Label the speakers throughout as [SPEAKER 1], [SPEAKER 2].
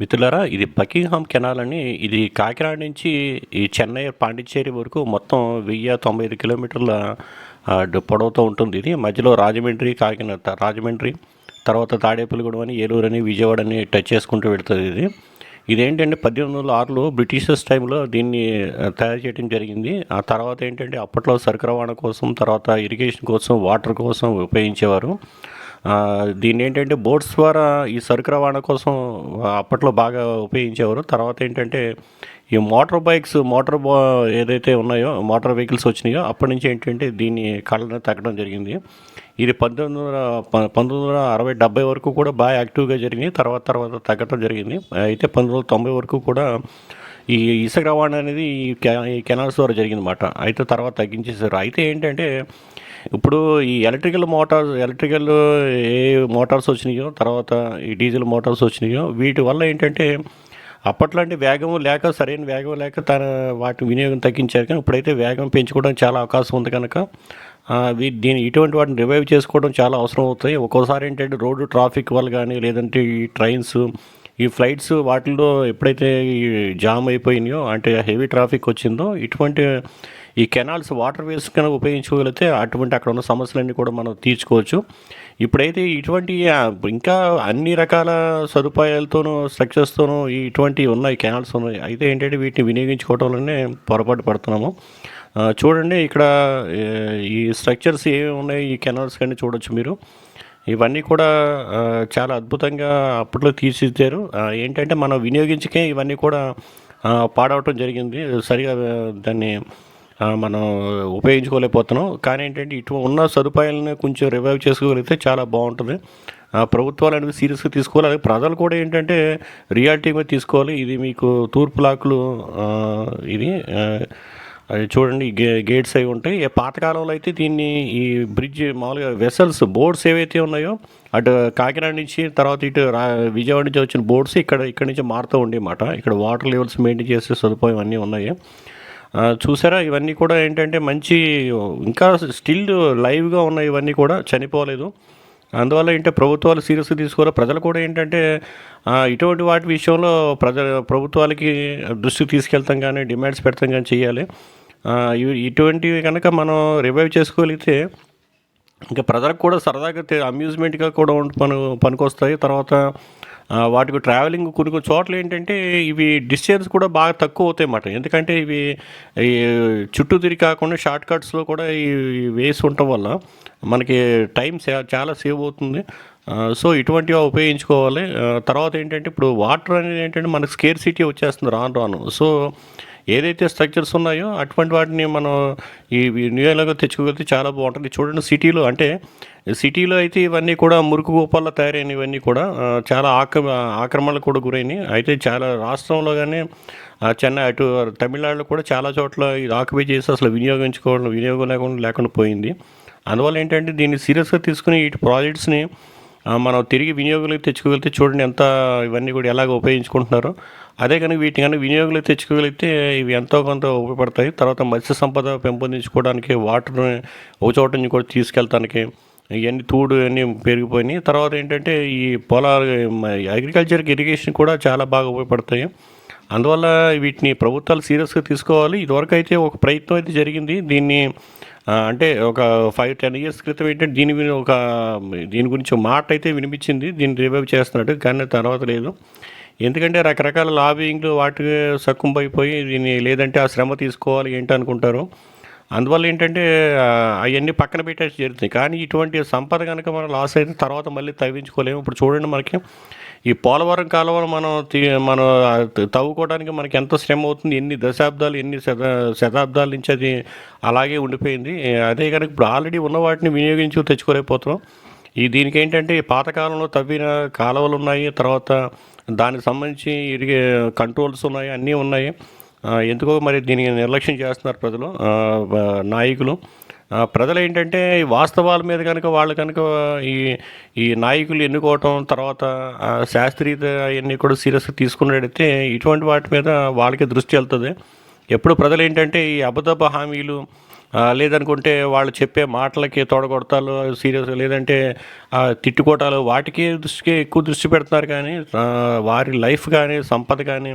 [SPEAKER 1] మిత్రులారా, ఇది Buckingham canal అని. ఇది కాకినాడ నుంచి ఈ చెన్నై పాండిచ్చేరి వరకు మొత్తం 1095 కిలోమీటర్ల పొడవుతో ఉంటుంది. ఇది మధ్యలో రాజమండ్రి, కాకినాడ, రాజమండ్రి తర్వాత తాడేపల్లిగూడెం అని, ఏలూరు అని, విజయవాడ అని టచ్ చేసుకుంటూ వెళుతుంది. ఇదేంటంటే 1806లో బ్రిటిషర్స్ టైంలో దీన్ని తయారు చేయడం జరిగింది. ఆ తర్వాత ఏంటంటే అప్పట్లో సరుకు రవాణా కోసం, తర్వాత ఇరిగేషన్ కోసం, వాటర్ కోసం ఉపయోగించేవారు. దీన్ని ఏంటంటే బోట్స్ ద్వారా ఈ సరుకు రవాణా కోసం అప్పట్లో బాగా ఉపయోగించేవారు. తర్వాత ఏంటంటే ఈ ఏదైతే ఉన్నాయో మోటార్ వెహికల్స్ వచ్చినాయో అప్పటి నుంచి ఏంటంటే దీన్ని కళ్ళని తగ్గడం జరిగింది. ఇది 1960-70 వరకు కూడా బాగా యాక్టివ్గా జరిగింది. తర్వాత తగ్గడం జరిగింది. అయితే 1990 వరకు కూడా ఈ ఇసుక రవాణా అనేది ఈ కెనాల్స్ ద్వారా జరిగిందన్నమాట. అయితే తర్వాత తగ్గించేశారు. అయితే ఏంటంటే ఇప్పుడు ఈ ఎలక్ట్రికల్ ఏ మోటార్స్ వచ్చినాయో, తర్వాత ఈ డీజిల్ మోటార్స్ వచ్చినాయో, వీటి వల్ల ఏంటంటే అప్పట్లాంటి సరైన వేగం లేక వాటి వినియోగం తగ్గించారు. కానీ ఇప్పుడైతే వేగం పెంచుకోవడానికి చాలా అవకాశం ఉంది కనుక ఇటువంటి వాటిని రివైవ్ చేసుకోవడం చాలా అవసరం అవుతాయి. ఒక్కోసారి ఏంటంటే రోడ్డు ట్రాఫిక్ వల్ల కానీ, లేదంటే ఈ ట్రైన్స్, ఈ ఫ్లైట్స్ వాటిల్లో ఎప్పుడైతే ఈ జామ్ అయిపోయినాయో, అంటే హెవీ ట్రాఫిక్ వచ్చిందో, ఈ కెనాల్స్ వాటర్ వేస్ కనుక ఉపయోగించుకోగలిగితే అటువంటి అక్కడ ఉన్న సమస్యలన్నీ కూడా మనం తీర్చుకోవచ్చు. ఇప్పుడైతే ఇంకా అన్ని రకాల సదుపాయాలతోనూ, స్ట్రక్చర్స్తోనూ ఇటువంటివి ఉన్నాయి, కెనాల్స్ ఉన్నాయి. అయితే ఏంటంటే వీటిని వినియోగించుకోవడంలోనే పొరపాటు పడుతున్నాము. చూడండి ఇక్కడ ఈ స్ట్రక్చర్స్ ఏమేమి ఉన్నాయి ఈ కెనాల్స్ కానీ చూడొచ్చు మీరు. ఇవన్నీ కూడా చాలా అద్భుతంగా అప్పట్లో తీర్చిదిద్దారు. ఏంటంటే మనం వినియోగించకే ఇవన్నీ కూడా పాడవటం జరిగింది. సరిగా దాన్ని మనం ఉపయోగించుకోలేకపోతున్నాం. కానీ ఏంటంటే ఉన్న సదుపాయాలను కొంచెం రివైవ్ చేసుకోగలిగితే చాలా బాగుంటుంది. ప్రభుత్వాలు అనేది సీరియస్గా తీసుకోవాలి. అలాగే ప్రజలు కూడా ఏంటంటే రియాలిటీ మీద తీసుకోవాలి. ఇది మీకు తూర్పు లాకులు, ఇది అది చూడండి, గేట్స్ అవి ఉంటాయి. పాతకాలంలో అయితే దీన్ని ఈ బ్రిడ్జ్ మామూలుగా బోట్స్ ఏవైతే ఉన్నాయో అటు కాకినాడ నుంచి, తర్వాత ఇటు విజయవాడ నుంచి వచ్చిన బోట్స్ ఇక్కడ నుంచి మారుతూ ఉండేమాట. ఇక్కడ వాటర్ లెవెల్స్ మెయింటైన్ చేసే సదుపాయం అన్నీ ఉన్నాయి. చూసారా, ఇవన్నీ కూడా ఏంటంటే మంచి, ఇంకా స్టిల్ లైవ్గా ఉన్నాయి, ఇవన్నీ కూడా చనిపోలేదు. అందువల్ల ఏంటంటే ప్రభుత్వాలు సీరియస్గా తీసుకోవాలి. ప్రజలు కూడా ఏంటంటే ఇటువంటి వాటి విషయంలో ప్రభుత్వాలకి దృష్టికి తీసుకెళ్తాం కానీ, డిమాండ్స్ పెడతాం కానీ చేయాలి. ఇటువంటివి కనుక మనం రివైవ్ చేసుకోగలిగితే ఇంకా ప్రజలకు కూడా సరదాగా అమ్యూజ్మెంట్గా కూడా పనికొస్తాయి. తర్వాత వాటికి ట్రావెలింగ్ కొన్ని చోట్ల ఏంటంటే ఇవి డిస్టెన్స్ కూడా బాగా తక్కువ అవుతాయి అన్నమాట. ఎందుకంటే ఇవి ఈ చుట్టూ తిరిగి కాకుండా షార్ట్ కట్స్లో కూడా ఈ వేసి ఉండటం వల్ల మనకి టైం చాలా సేవ్ అవుతుంది. సో ఇటువంటివి ఉపయోగించుకోవాలి. తర్వాత ఏంటంటే ఇప్పుడు వాటర్ అనేది ఏంటంటే మనకు స్కేర్సిటీ వచ్చేస్తుంది రాను. సో ఏదైతే స్ట్రక్చర్స్ ఉన్నాయో అటువంటి వాటిని మనం ఈ వినియోగంలో తెచ్చుకోగలిగితే చాలా బాగుంటుంది. చూడండి, సిటీలో అయితే ఇవన్నీ కూడా మురుకు గోపాల్లో తయారైన ఇవన్నీ కూడా చాలా ఆక్రమణలకు కూడా గురైనాయి. అయితే చాలా రాష్ట్రంలో కానీ చెన్నై, అటు తమిళనాడులో కూడా చాలా చోట్ల ఇది ఆక్యుపై చేసి అసలు వినియోగం లేకుండా పోయింది. అందువల్ల ఏంటంటే దీన్ని సీరియస్గా తీసుకుని ఈ ప్రాజెక్ట్స్ని మనం తిరిగి వినియోగంలోకి తెచ్చుకోగలిగితే చూడండి ఇవన్నీ కూడా ఎలాగ ఉపయోగించుకుంటున్నారో. అదే కనుక వీటిని వినియోగంలోకి తెచ్చుకోగలిగితే ఇవి ఎంతో కొంత ఉపయోగపడతాయి. తర్వాత మత్స్య సంపద పెంపొందించుకోవడానికి, వాటర్ని ఒక చోట నుంచి కూడా తీసుకెళ్తానికి, ఇవన్నీ ఇవన్నీ పెరిగిపోయినాయి. తర్వాత ఏంటంటే ఈ అగ్రికల్చర్కి, ఇరిగేషన్ కూడా చాలా బాగా ఉపయోగపడతాయి. అందువల్ల వీటిని ప్రభుత్వాలు సీరియస్గా తీసుకోవాలి. ఇదివరకు అయితే ఒక ప్రయత్నం అయితే జరిగింది. దీన్ని అంటే ఒక 5-10 ఇయర్స్ క్రితం ఏంటంటే దీని గురించి మాట అయితే వినిపించింది, దీన్ని రివైవ్ చేస్తున్నట్టు. కానీ తర్వాత లేదు. ఎందుకంటే రకరకాల లాబింగ్లు వాటికి సక్కుంపైపోయి దీన్ని, లేదంటే ఆ శ్రమ తీసుకోవాలి ఏంటి అనుకుంటారు. అందువల్ల ఏంటంటే అవన్నీ పక్కన పెట్టేసి జరుగుతుంది. కానీ ఇటువంటి సంపద కనుక మనం లాస్ అయితే తర్వాత మళ్ళీ తవ్వించుకోలేము. ఇప్పుడు చూడండి, మనకి ఈ పోలవరం కాలువలు మనం తవ్వుకోవడానికి మనకి ఎంత శ్రమ అవుతుంది, ఎన్ని శతాబ్దాల నుంచి అది అలాగే ఉండిపోయింది. అదే కనుక ఇప్పుడు ఆల్రెడీ ఉన్న వాటిని వినియోగించి తెచ్చుకోలేకపోతున్నాం. దీనికి ఏంటంటే పాతకాలంలో తవ్విన కాలువలు ఉన్నాయి, తర్వాత దానికి సంబంధించి కంట్రోల్స్ ఉన్నాయి, అన్నీ ఉన్నాయి. ఎందుకో మరి దీనికి నిర్లక్ష్యం చేస్తున్నారు ప్రజలు, నాయకులు. ప్రజలు ఏంటంటే ఈ వాస్తవాల మీద కనుక వాళ్ళు కనుక ఈ నాయకులు ఎన్నుకోవటం, తర్వాత శాస్త్రీయత అవన్నీ కూడా సీరియస్గా తీసుకున్నట్టయితే ఇటువంటి వాటి మీద వాళ్ళకి దృష్టి వెళ్తుంది. ఎప్పుడు ప్రజలు ఏంటంటే ఈ అబద్ధపు హామీలు, లేదనుకుంటే వాళ్ళు చెప్పే మాటలకి తొడగొడతాలు సీరియస్, లేదంటే తిట్టుకోటాలు వాటికి దృష్టికి ఎక్కువ దృష్టి పెడుతున్నారు కానీ వారి లైఫ్ కానీ, సంపద కానీ,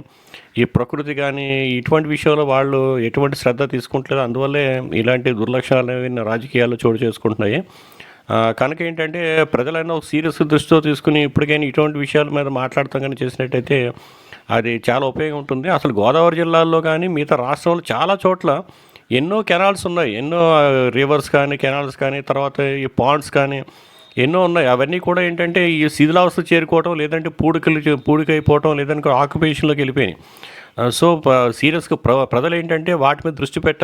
[SPEAKER 1] ఈ ప్రకృతి కానీ ఇటువంటి విషయంలో వాళ్ళు ఎటువంటి శ్రద్ధ తీసుకుంటలేదు. అందువల్లే ఇలాంటి దుర్లక్షణాలు అనేవి రాజకీయాల్లో చోటు చేసుకుంటున్నాయి. కనుక ఏంటంటే ప్రజలైనా ఒక సీరియస్ దృష్టితో తీసుకుని ఇప్పటికైనా ఇటువంటి విషయాల మీద మాట్లాడతాం కానీ చేసినట్టయితే అది చాలా ఉపయోగం ఉంటుంది. అసలు గోదావరి జిల్లాల్లో కానీ మిగతా రాష్ట్రంలో చాలా చోట్ల ఎన్నో కెనాల్స్ ఉన్నాయి. ఎన్నో రివర్స్ కానీ, కెనాల్స్ కానీ, తర్వాత ఈ పాండ్స్ కానీ ఎన్నో ఉన్నాయి. అవన్నీ కూడా ఏంటంటే ఈ శిథిలావస్థ చేరుకోవటం, లేదంటే పూడికైపోవటం, లేదంటే ఆక్యుపేషన్లోకి వెళ్ళిపోయినాయి. సో, సీరియస్‌గా ప్రజలేంటంటే వాటి మీద దృష్టి పెట్టాలి.